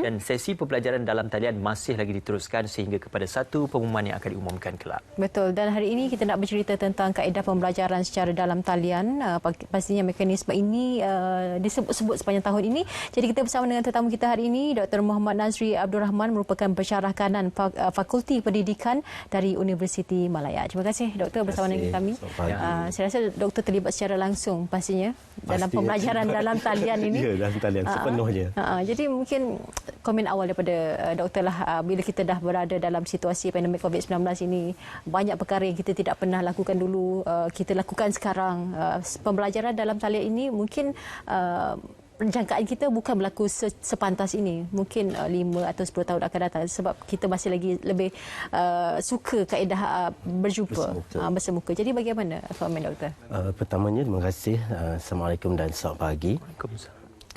Dan sesi pembelajaran dalam talian masih lagi diteruskan sehingga kepada satu pengumuman yang akan diumumkan kelak. Betul. Dan hari ini kita nak bercerita tentang kaedah pembelajaran secara dalam talian. Pastinya mekanisme ini disebut-sebut sepanjang tahun ini. Jadi kita bersama dengan tetamu kita hari ini, Dr. Muhammad Nazri Abdul Rahman, merupakan pensyarah kanan Fakulti Pendidikan dari Universiti Malaya. Terima kasih Doktor bersama dengan kami. Saya rasa Doktor terlibat secara langsung pastinya dalam pembelajaran dalam talian ini. Ya, dalam talian sepenuhnya. Jadi mungkin komen awal daripada Doktor lah, bila kita dah berada dalam situasi pandemik COVID-19 ini, banyak perkara yang kita tidak pernah lakukan dulu, kita lakukan sekarang. Pembelajaran dalam talian ini mungkin jangkaan kita bukan berlaku sepantas ini. Mungkin 5 atau 10 tahun akan datang sebab kita masih lagi lebih suka kaedah berjumpa, bersemuka. Jadi bagaimana komen Doktor? Pertamanya terima kasih. Assalamualaikum dan selamat pagi.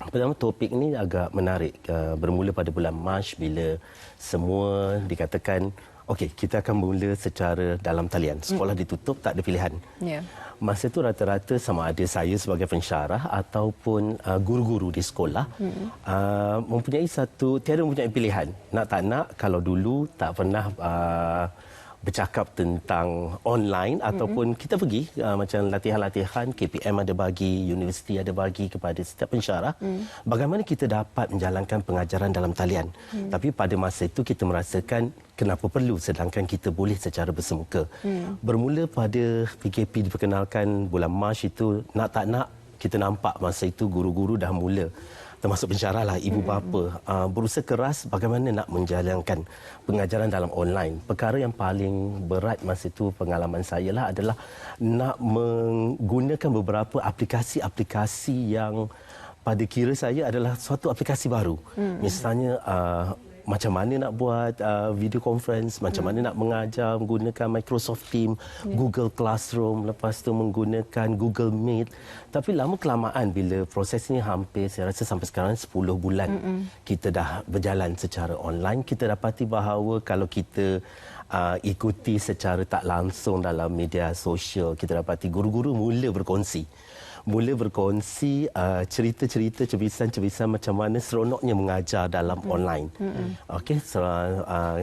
Pertama, topik ini agak menarik. Bermula pada bulan Mac bila semua dikatakan okey, kita akan mula secara dalam talian. Sekolah ditutup, tak ada pilihan. Yeah. Masa itu rata-rata sama ada saya sebagai pensyarah ataupun guru-guru di sekolah tiada mempunyai pilihan. Nak tak nak, kalau dulu tak pernah bercakap tentang online ataupun kita pergi macam latihan-latihan, KPM ada bagi, universiti ada bagi kepada setiap pensyarah bagaimana kita dapat menjalankan pengajaran dalam talian. Tapi pada masa itu kita merasakan kenapa perlu sedangkan kita boleh secara bersemuka. Bermula pada PKP diperkenalkan bulan Mac itu, nak tak nak kita nampak masa itu guru-guru dah mula, termasuk pensyarah lah, ibu bapa, berusaha keras bagaimana nak menjalankan pengajaran dalam online. Perkara yang paling berat masa itu pengalaman saya lah adalah nak menggunakan beberapa aplikasi-aplikasi yang pada kira saya adalah suatu aplikasi baru. Misalnya macam mana nak buat video conference, macam mana nak mengajar menggunakan Microsoft Teams, Google Classroom, lepas tu menggunakan Google Meet. Tapi lama kelamaan bila proses ini hampir saya rasa sampai sekarang 10 bulan kita dah berjalan secara online, kita dapati bahawa kalau kita ikuti secara tak langsung dalam media sosial, kita dapati guru-guru mula berkongsi cerita-cerita, cebisan-cebisan macam mana seronoknya mengajar dalam online. Okey,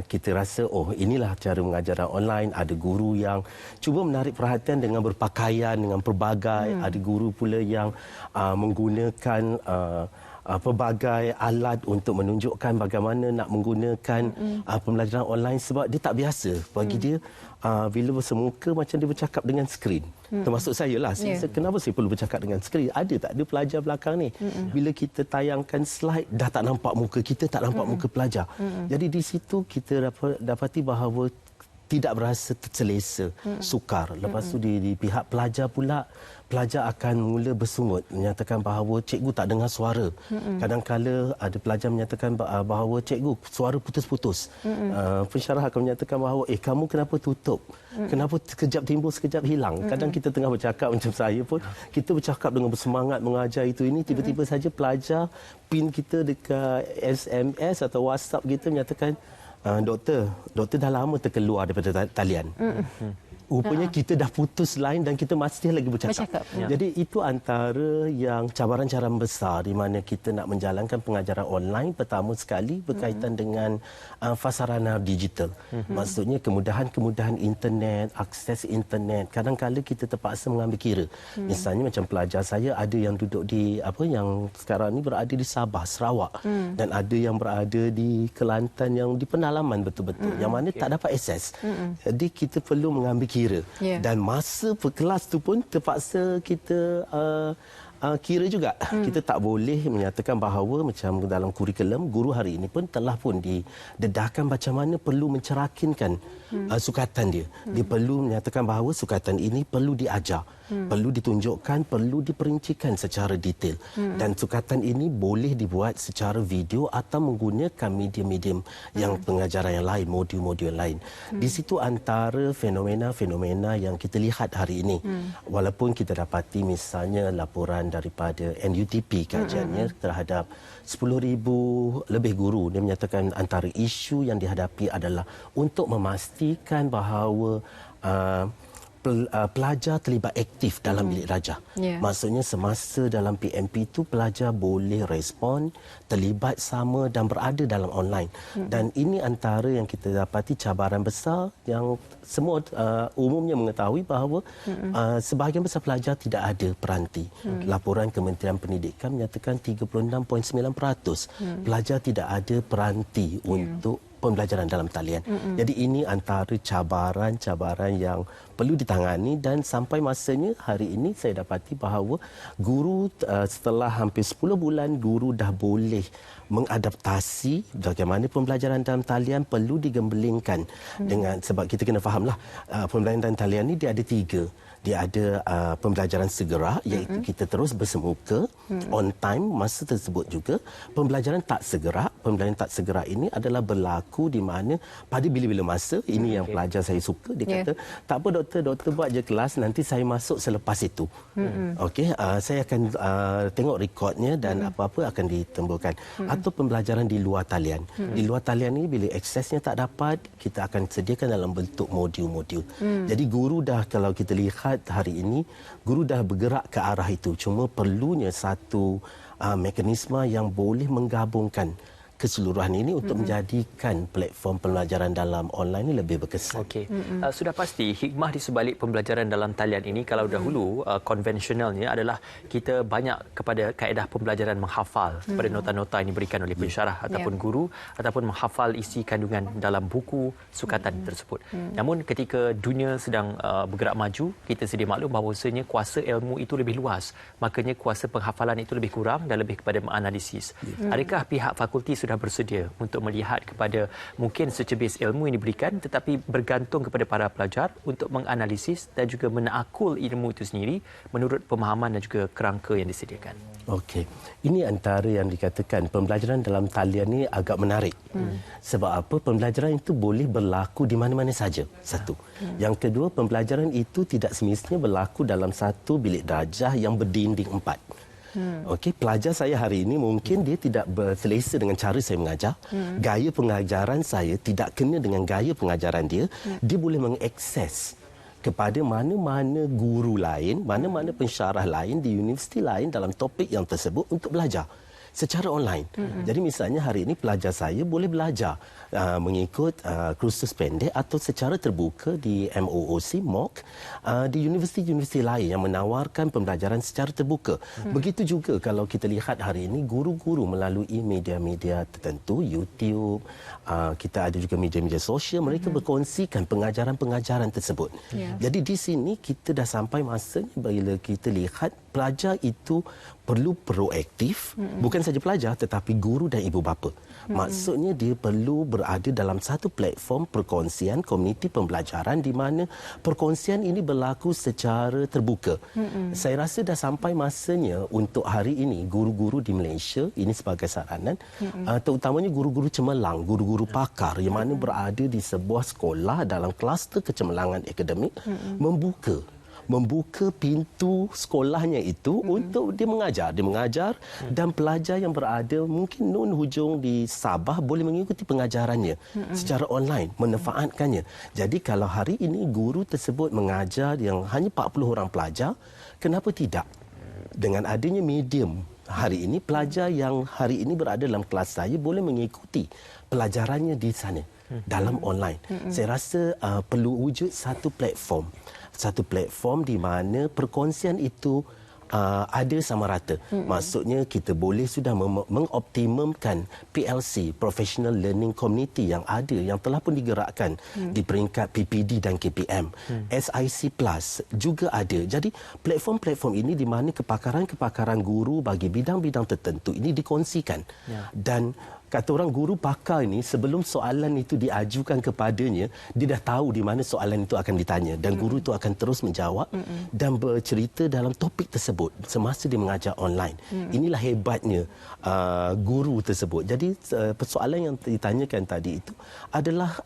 kita rasa inilah cara mengajar dalam online. Ada guru yang cuba menarik perhatian dengan berpakaian dengan pelbagai, ada guru pula yang menggunakan pelbagai alat untuk menunjukkan bagaimana nak menggunakan pembelajaran online sebab dia tak biasa bagi dia. Bila bersemuka macam dia bercakap dengan skrin. Termasuk saya lah. Kenapa saya perlu bercakap dengan skrin? Ada tak ada pelajar belakang ni? Bila kita tayangkan slide, dah tak nampak muka kita, tak nampak muka pelajar. Jadi di situ kita dapati bahawa tidak berasa selesa, sukar. Lepas tu di pihak pelajar pula, pelajar akan mula bersungut, menyatakan bahawa cikgu tak dengar suara. Kadang-kala ada pelajar menyatakan bahawa cikgu suara putus-putus. Pensyarah akan menyatakan bahawa kamu kenapa tutup? Kenapa sekejap timbul, sekejap hilang? Kadang kita tengah bercakap macam saya pun, kita bercakap dengan bersemangat mengajar itu ini, tiba-tiba saja pelajar pin kita dekat SMS atau WhatsApp kita menyatakan, Doktor dah lama terkeluar daripada talian. Rupanya kita dah putus line dan kita masih lagi bercakap. Jadi itu antara yang cabaran-cabaran besar di mana kita nak menjalankan pengajaran online. Pertama sekali berkaitan dengan fasarana digital. Maksudnya kemudahan-kemudahan internet, akses internet. Kadang-kadang kita terpaksa mengambil kira. Misalnya macam pelajar saya ada yang duduk di yang sekarang ni berada di Sabah, Sarawak, dan ada yang berada di Kelantan yang di pendalaman betul-betul yang mana tak dapat akses. Jadi kita perlu mengambil kira. Dan masa kelas tu pun terpaksa kita kira juga. Kita tak boleh menyatakan bahawa macam dalam kurikulum guru hari ini pun telah pun didedahkan macam mana perlu mencerakinkan sukatan dia. Dia perlu menyatakan bahawa sukatan ini perlu diajar, perlu ditunjukkan, perlu diperincikan secara detail. Dan sukatan ini boleh dibuat secara video atau menggunakan medium-medium yang pengajaran yang lain, modul-modul lain. Di situ antara fenomena-fenomena yang kita lihat hari ini. Walaupun kita dapati misalnya laporan daripada NUTP kajiannya terhadap 10,000 lebih guru, dia menyatakan antara isu yang dihadapi adalah untuk memastikan bahawa pelajar terlibat aktif dalam bilik darjah. Maksudnya semasa dalam PMP itu pelajar boleh respon, terlibat sama dan berada dalam online. Dan ini antara yang kita dapati cabaran besar yang semua umumnya mengetahui bahawa sebahagian besar pelajar tidak ada peranti. Laporan Kementerian Pendidikan menyatakan 36.9% pelajar tidak ada peranti untuk pembelajaran dalam talian. Jadi ini antara cabaran-cabaran yang perlu ditangani dan sampai masanya hari ini saya dapati bahawa guru setelah hampir 10 bulan guru dah boleh mengadaptasi bagaimana pembelajaran dalam talian perlu digembelingkan dengan sebab kita kena fahamlah pembelajaran dalam talian ni dia ada 3. Dia ada pembelajaran segera iaitu kita terus bersemuka on time masa tersebut juga. Pembelajaran tak segera, pembelajaran tak segera ini adalah berlaku di mana pada bila-bila masa. Ini yang pelajar saya suka, dia kata tak apa doktor buat je kelas, nanti saya masuk selepas itu. Okey, saya akan tengok rekodnya dan apa-apa akan ditembulkan. Atau pembelajaran di luar talian. Di luar talian ni bila aksesnya tak dapat, kita akan sediakan dalam bentuk modul-modul. Jadi guru dah, kalau kita lihat hari ini, guru dah bergerak ke arah itu. Cuma perlunya satu mekanisme yang boleh menggabungkan keseluruhan ini untuk menjadikan platform pembelajaran dalam online ini lebih berkesan. Okey. Sudah pasti hikmah di sebalik pembelajaran dalam talian ini kalau dahulu konvensionalnya adalah kita banyak kepada kaedah pembelajaran menghafal pada nota-nota yang diberikan oleh pensyarah ataupun guru ataupun menghafal isi kandungan dalam buku sukatan tersebut. Namun ketika dunia sedang bergerak maju, kita sedia maklum bahawasanya kuasa ilmu itu lebih luas. Makanya kuasa penghafalan itu lebih kurang dan lebih kepada menganalisis. Adakah pihak fakulti sudah bersedia untuk melihat kepada mungkin secebis ilmu yang diberikan tetapi bergantung kepada para pelajar untuk menganalisis dan juga menaakul ilmu itu sendiri menurut pemahaman dan juga kerangka yang disediakan? Okey. Ini antara yang dikatakan pembelajaran dalam talian ni agak menarik. Sebab apa? Pembelajaran itu boleh berlaku di mana-mana saja. Satu. Yang kedua, pembelajaran itu tidak semestinya berlaku dalam satu bilik darjah yang berdinding 4. Okey, pelajar saya hari ini mungkin dia tidak berselesa dengan cara saya mengajar. Gaya pengajaran saya tidak kena dengan gaya pengajaran dia. Dia boleh mengakses kepada mana-mana guru lain, mana-mana pensyarah lain di universiti lain dalam topik yang tersebut untuk belajar secara online. Jadi misalnya hari ini pelajar saya boleh belajar mengikut kursus pendek atau secara terbuka di MOOC di universiti-universiti lain yang menawarkan pembelajaran secara terbuka. Begitu juga kalau kita lihat hari ini guru-guru melalui media-media tertentu, YouTube, kita ada juga media-media sosial, mereka berkongsikan pengajaran-pengajaran tersebut. Jadi di sini kita dah sampai masanya bila kita lihat pelajar itu perlu proaktif, bukan saja pelajar tetapi guru dan ibu bapa. Maksudnya dia perlu berada dalam satu platform perkongsian komuniti pembelajaran di mana perkongsian ini berlaku secara terbuka. Saya rasa dah sampai masanya untuk hari ini guru-guru di Malaysia, ini sebagai saranan, terutamanya guru-guru cemerlang, guru-guru pakar yang mana berada di sebuah sekolah dalam kluster kecemerlangan akademik, membuka pintu sekolahnya itu untuk dia mengajar dan pelajar yang berada mungkin nun hujung di Sabah boleh mengikuti pengajarannya secara online, memanfaatkannya. Jadi kalau hari ini guru tersebut mengajar yang hanya 40 orang pelajar, kenapa tidak? Dengan adanya medium hari ini, pelajar yang hari ini berada dalam kelas saya boleh mengikuti pelajarannya di sana dalam online. Saya rasa perlu wujud satu platform di mana perkongsian itu ada sama rata. Maksudnya kita boleh sudah mengoptimumkan PLC, Professional Learning Community yang ada, yang telah pun digerakkan di peringkat PPD dan KPM. SIC Plus juga ada. Jadi platform-platform ini di mana kepakaran-kepakaran guru bagi bidang-bidang tertentu ini dikongsikan. Dan kata orang guru pakar ini sebelum soalan itu diajukan kepadanya, dia dah tahu di mana soalan itu akan ditanya dan guru itu akan terus menjawab dan bercerita dalam topik tersebut semasa dia mengajar online. Inilah hebatnya guru tersebut. Jadi persoalan yang ditanyakan tadi itu adalah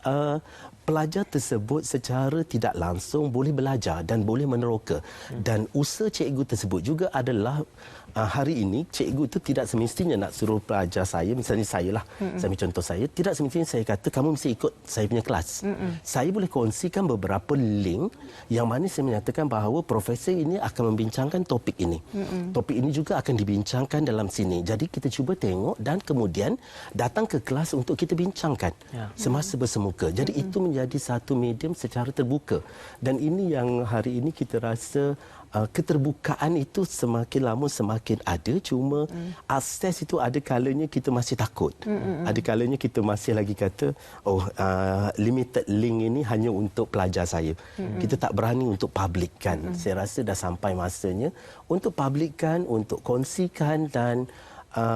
pelajar tersebut secara tidak langsung boleh belajar dan boleh meneroka. Dan usaha cikgu tersebut juga adalah hari ini cikgu itu tidak semestinya nak suruh pelajar saya, misalnya saya lah. Saya ambil contoh saya, tidak semestinya saya kata kamu mesti ikut saya punya kelas. Saya boleh kongsikan beberapa link yang mana saya menyatakan bahawa profesor ini akan membincangkan topik ini. Topik ini juga akan dibincangkan dalam sini. Jadi kita cuba tengok dan kemudian datang ke kelas untuk kita bincangkan semasa bersemuka. Jadi itu menjadi satu medium secara terbuka. Dan ini yang hari ini kita rasa keterbukaan itu semakin lama semakin ada, cuma akses itu ada kalanya kita masih takut. Ada kalanya kita masih lagi kata limited link ini hanya untuk pelajar saya. Kita tak berani untuk publikkan. Saya rasa dah sampai masanya untuk publikkan, untuk kongsikan dan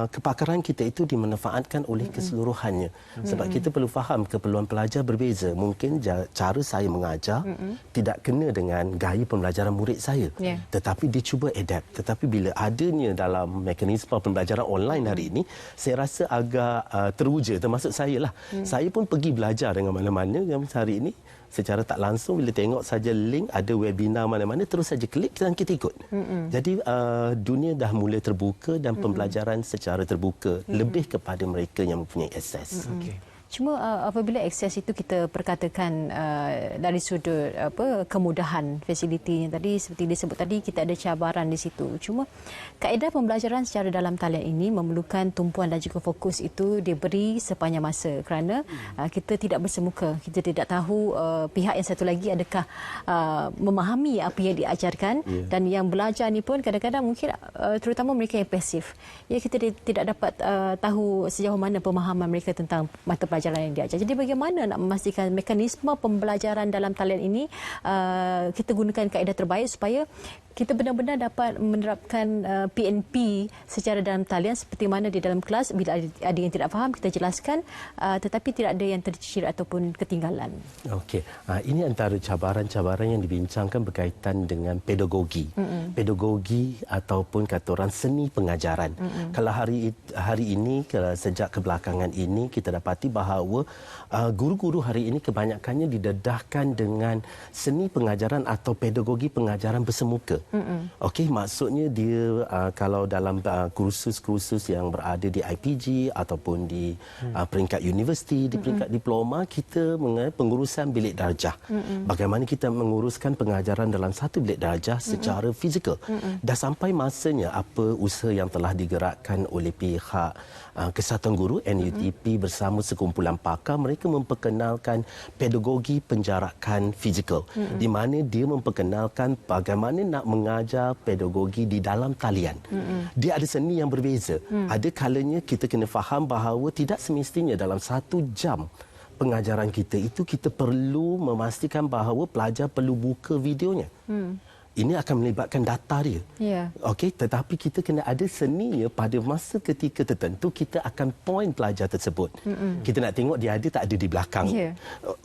kepakaran kita itu dimanfaatkan oleh keseluruhannya. Sebab kita perlu faham keperluan pelajar berbeza. Mungkin cara saya mengajar tidak kena dengan gaya pembelajaran murid saya. Tetapi dia cuba adapt. Tetapi bila adanya dalam mekanisme pembelajaran online hari ini, saya rasa agak teruja, termasuk saya lah. Saya pun pergi belajar dengan mana-mana yang hari ini. Secara tak langsung bila tengok saja link ada webinar mana-mana terus saja klik dan kita ikut. Jadi dunia dah mula terbuka dan pembelajaran secara terbuka lebih kepada mereka yang mempunyai akses. Cuma apabila akses itu kita perkatakan dari sudut kemudahan fasiliti yang tadi seperti disebut tadi, kita ada cabaran di situ. Cuma kaedah pembelajaran secara dalam talian ini memerlukan tumpuan dan juga fokus itu diberi sepanjang masa kerana kita tidak bersemuka. Kita tidak tahu pihak yang satu lagi adakah memahami apa yang diajarkan dan yang belajar ni pun kadang-kadang mungkin terutama mereka yang pasif. Ya, kita tidak dapat tahu sejauh mana pemahaman mereka tentang mata pelajaran yang diajar. Jadi bagaimana nak memastikan mekanisme pembelajaran dalam talian ini kita gunakan kaedah terbaik supaya kita benar-benar dapat menerapkan PNP secara dalam talian seperti mana di dalam kelas. Bila ada yang tidak faham, kita jelaskan, tetapi tidak ada yang tercicir ataupun ketinggalan. Okey, ini antara cabaran-cabaran yang dibincangkan berkaitan dengan pedagogi. Pedagogi ataupun kata orang seni pengajaran. Kalau hari ini, sejak kebelakangan ini, kita dapati bahawa guru-guru hari ini kebanyakannya didedahkan dengan seni pengajaran atau pedagogi pengajaran bersemuka. Okey, maksudnya dia kalau dalam kursus-kursus yang berada di IPG ataupun di peringkat universiti, di peringkat diploma, kita mengenai pengurusan bilik darjah. Bagaimana kita menguruskan pengajaran dalam satu bilik darjah secara fizikal. Dah sampai masanya apa usaha yang telah digerakkan oleh pihak Kesatuan Guru NUTP bersama sekumpulan pakar, mereka memperkenalkan pedagogi penjarakan fizikal, di mana dia memperkenalkan bagaimana nak mengajar pedagogi di dalam talian. Dia ada seni yang berbeza. Ada kalanya kita kena faham bahawa tidak semestinya dalam 1 jam pengajaran kita itu kita perlu memastikan bahawa pelajar perlu buka videonya. Ini akan melibatkan data dia. Okey, tetapi kita kena ada seninya pada masa ketika tertentu kita akan point pelajar tersebut. Kita nak tengok dia ada tak ada di belakang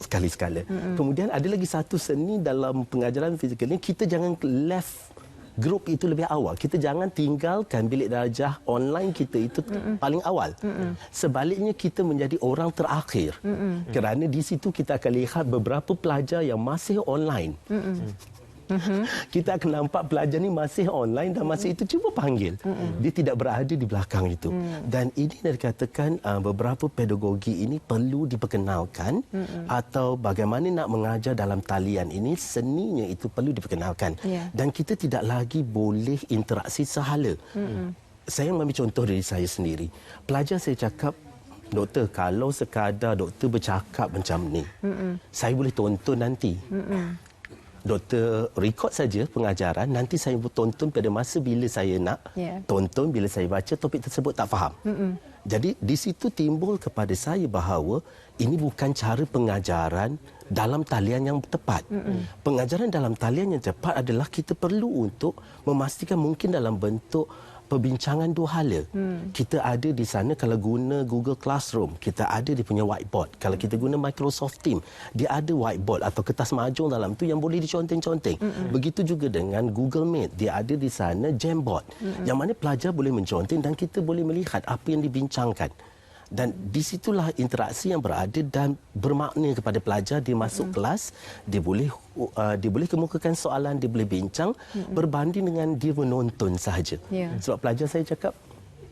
sekali-sekala. Kemudian ada lagi satu seni dalam pengajaran fizikal ni, kita jangan left grup itu lebih awal. Kita jangan tinggalkan bilik darjah online kita itu paling awal. Sebaliknya kita menjadi orang terakhir. Kerana di situ kita akan lihat beberapa pelajar yang masih online. Kita akan nampak pelajar ni masih online dan masa itu cuba panggil. Dia tidak berada di belakang itu. Dan ini dikatakan beberapa pedagogi ini perlu diperkenalkan atau bagaimana nak mengajar dalam talian ini, seninya itu perlu diperkenalkan. Dan kita tidak lagi boleh interaksi sehala. Saya ambil contoh dari saya sendiri. Pelajar saya cakap, doktor, kalau sekadar doktor bercakap macam ni, saya boleh tonton nanti. Doktor rekod saja pengajaran, nanti saya tonton pada masa bila saya nak tonton, bila saya baca topik tersebut tak faham. Jadi di situ timbul kepada saya bahawa ini bukan cara pengajaran dalam talian yang tepat. Pengajaran dalam talian yang tepat adalah kita perlu untuk memastikan mungkin dalam bentuk perbincangan dua hala. Kita ada di sana kalau guna Google Classroom, kita ada dia punya whiteboard. Kalau kita guna Microsoft Teams, dia ada whiteboard atau kertas mahjong dalam tu yang boleh diconteng-conteng. Begitu juga dengan Google Meet, dia ada di sana Jamboard, yang mana pelajar boleh menconteng dan kita boleh melihat apa yang dibincangkan. Dan di situlah interaksi yang berada dan bermakna kepada pelajar. Dia masuk kelas, dia boleh kemukakan soalan, dia boleh bincang berbanding dengan dia menonton sahaja. Sebab pelajar saya cakap,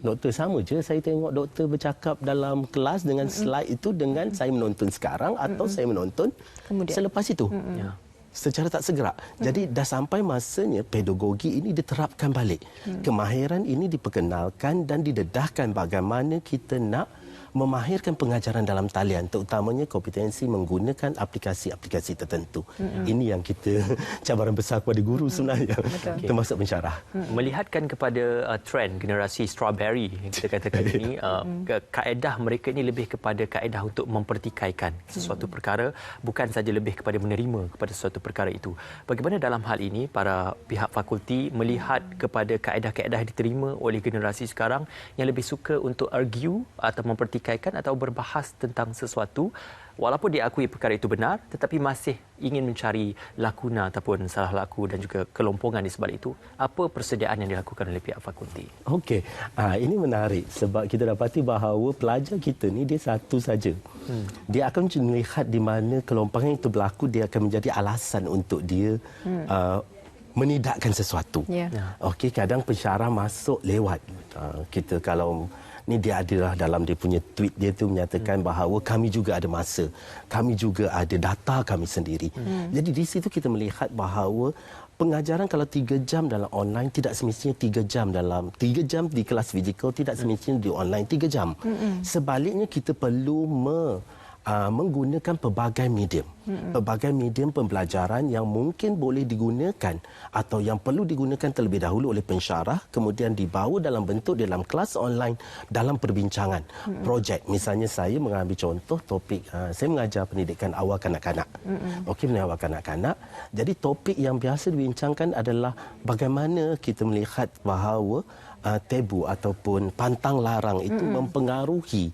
doktor sama je saya tengok doktor bercakap dalam kelas dengan slide itu dengan saya menonton sekarang atau saya menonton selepas itu. Ya. Secara tak segera. Jadi dah sampai masanya pedagogi ini diterapkan balik. Kemahiran ini diperkenalkan dan didedahkan bagaimana kita nak memahirkan pengajaran dalam talian, terutamanya kompetensi menggunakan aplikasi-aplikasi tertentu. Ini yang kita cabaran besar kepada guru sebenarnya, termasuk pensyarah. Melihatkan kepada trend generasi strawberry yang kita katakan ini, kaedah mereka ini lebih kepada kaedah untuk mempertikaikan sesuatu perkara, bukan saja lebih kepada menerima kepada sesuatu perkara itu. Bagaimana dalam hal ini para pihak fakulti melihat kepada kaedah-kaedah yang diterima oleh generasi sekarang yang lebih suka untuk argue atau mempertikaikan atau berbahas tentang sesuatu walaupun diakui perkara itu benar tetapi masih ingin mencari lakuna ataupun salah laku dan juga kelompongan di sebalik itu. Apa persediaan yang dilakukan oleh pihak fakulti? Okey, ini menarik sebab kita dapati bahawa pelajar kita ni dia satu saja. Dia akan melihat di mana kelompongan itu berlaku, dia akan menjadi alasan untuk dia menidakkan sesuatu. Okey, kadang pensyarah masuk lewat. Kita kalau ni dia adalah dalam dia punya tweet dia tu menyatakan bahawa kami juga ada masa, kami juga ada data kami sendiri. Jadi di situ kita melihat bahawa pengajaran kalau 3 jam dalam online tidak semestinya 3 jam di kelas fizikal, tidak semestinya di online 3 jam. Sebaliknya kita perlu menggunakan pelbagai medium pembelajaran yang mungkin boleh digunakan atau yang perlu digunakan terlebih dahulu oleh pensyarah, kemudian dibawa dalam bentuk dalam kelas online dalam perbincangan projek. Misalnya saya mengambil contoh topik, saya mengajar pendidikan awal kanak-kanak. Pendidikan awal kanak-kanak. Jadi topik yang biasa dibincangkan adalah bagaimana kita melihat bahawa tabu ataupun pantang larang itu mempengaruhi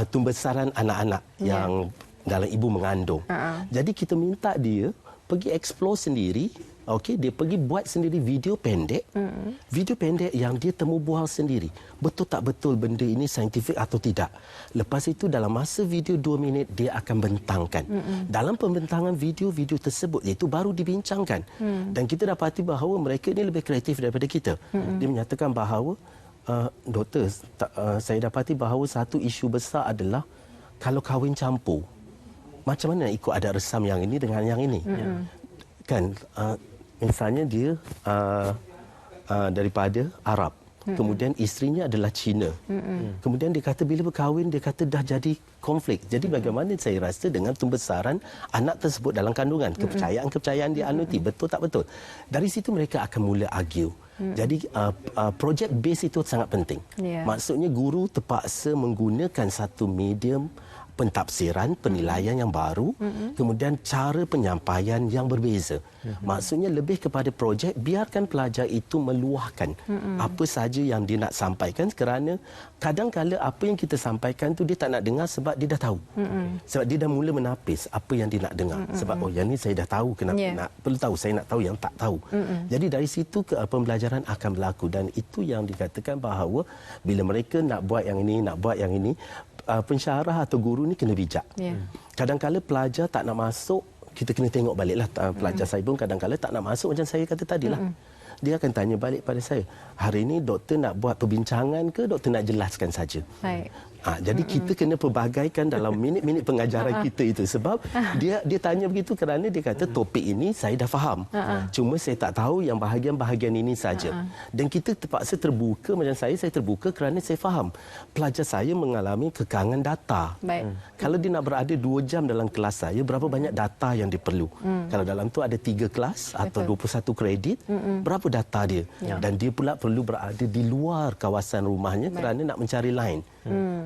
tumbesaran anak-anak yang dalam ibu mengandung. Jadi kita minta dia pergi explore sendiri. Okey, dia pergi buat sendiri video pendek. Video pendek yang dia temu bual sendiri. Betul tak betul benda ini saintifik atau tidak. Lepas itu dalam masa video 2 minit dia akan bentangkan. Dalam pembentangan video-video tersebut itu baru dibincangkan. Dan kita dapati bahawa mereka ini lebih kreatif daripada kita. Dia menyatakan bahawa doktor, saya dapati bahawa satu isu besar adalah kalau kahwin campur, macam mana nak ikut adat resam yang ini dengan yang ini? Kan, misalnya dia daripada Arab, kemudian isterinya adalah Cina. Kemudian dia kata bila berkahwin, dia kata dah jadi konflik. Jadi bagaimana saya rasa dengan tumbesaran anak tersebut dalam kandungan, kepercayaan dia anuti, betul tak betul? Dari situ mereka akan mula argue. Jadi project base itu sangat penting. Maksudnya guru terpaksa menggunakan satu medium pentafsiran, penilaian yang baru, kemudian cara penyampaian yang berbeza. Maksudnya lebih kepada projek, biarkan pelajar itu meluahkan apa saja yang dia nak sampaikan, kerana kadang-kala apa yang kita sampaikan tu dia tak nak dengar sebab dia dah tahu. Sebab dia dah mula menapis apa yang dia nak dengar. Sebab yang ni saya dah tahu, kenapa perlu tahu, saya nak tahu yang tak tahu. Jadi dari situ pembelajaran akan berlaku, dan itu yang dikatakan bahawa bila mereka nak buat yang ini, nak buat yang ini, pensyarah atau guru ni kena bijak. Kadang-kala pelajar tak nak masuk, kita kena tengok baliklah. Pelajar saya pun kadang-kala tak nak masuk macam saya kata tadilah. Dia akan tanya balik pada saya, hari ini doktor nak buat perbincangan ke doktor nak jelaskan saja? Jadi kita kena perbagaikan dalam minit-minit pengajaran kita itu, sebab dia tanya begitu kerana dia kata topik ini saya dah faham, cuma saya tak tahu yang bahagian-bahagian ini saja. Dan kita terpaksa terbuka, macam saya terbuka kerana saya faham pelajar saya mengalami kekangan data. Kalau dia nak berada 2 jam dalam kelas saya, berapa banyak data yang dia perlu? Kalau dalam tu ada 3 kelas atau 21 kredit, berapa data dia? Dan dia pula perlu berada di luar kawasan rumahnya kerana nak mencari line.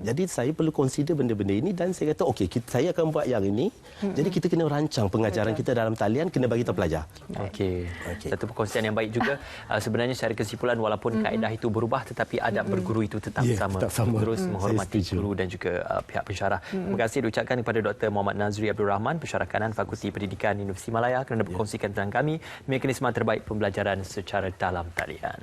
Jadi saya perlu consider benda-benda ini, dan saya kata okey, saya akan buat yang ini. Jadi kita kena rancang pengajaran kita dalam talian, kena bagi tahu pelajar. Okey. Satu perkongsian yang baik juga. Sebenarnya secara kesimpulan, walaupun kaedah itu berubah tetapi adab berguru itu tetap sama. Terus menghormati guru dan juga pihak pensyarah. Terima kasih diucapkan kepada Dr. Muhammad Nazri Abdul Rahman, Pensyarah Kanan Fakulti Pendidikan Universiti Malaya, kerana berkongsikan tentang kami mekanisme terbaik pembelajaran secara dalam talian.